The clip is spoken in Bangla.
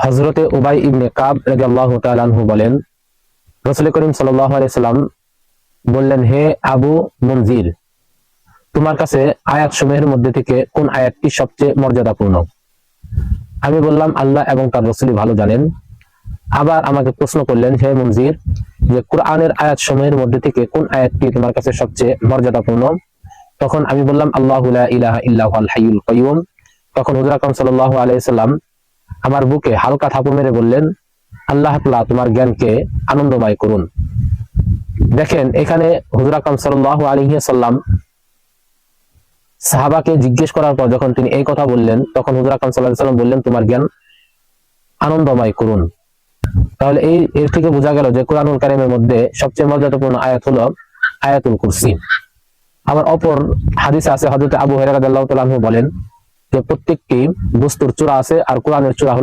হযরতে উবাই ইবনে কাব রাদিয়াল্লাহু তাআলা আনহু বলেন, রাসূল করিম সাল্লাল্লাহু আলাইহি সাল্লাম বললেন, হে আবু মুনজির, তোমার কাছে আয়াত সমূহের মধ্যে থেকে কোন আয়াতটি সবচেয়ে মর্যাদাপূর্ণ? আমি বললাম, আল্লাহ এবং তার রাসূলই ভালো জানেন। আবার আমাকে প্রশ্ন করলেন, হে মুনজির, যে কোরআনের আয়াত সমূহের মধ্যে থেকে কোন আয়াতটি তোমার কাছে সবচেয়ে মর্যাদাপূর্ণ? তখন আমি বললাম, আল্লাহু লা ইলাহা ইল্লা হুয়াল হাইয়ুল কাইয়ুম। তখন হুজুর আকরাম সাল্লাল্লাহু আলাইহি সাল্লাম আমার বুকে হালকা থাপড় মেরে বললেন, আল্লাহ তাআলা তোমার জ্ঞানকে আনন্দময় করুন। দেখেন, এখানে হুজুর আকরাম সাল্লাল্লাহু আলাইহি সাল্লাম সাহাবাকে জিজ্ঞেস করার পর যখন তিনি এই কথা বললেন, তখন হুজুর আকরাম সাল্লাল্লাহু আলাইহি সাল্লাম বললেন, তোমার জ্ঞান আনন্দময় করুন। তাহলে এর থেকে বোঝা গেল যে কোরআনুল কারীমের মধ্যে সবচেয়ে মর্যাদাপূর্ণ আয়াত হলো আয়াতুল কুরসি। আবার অপর হাদিসে আছে, হযরত আবু হুরায়রা রাদিয়াল্লাহু তাআলা আনহু বলেন যে প্রত্যেকটি বস্তুর চূড়া আছে, আর কোরআনের চূড়া হলো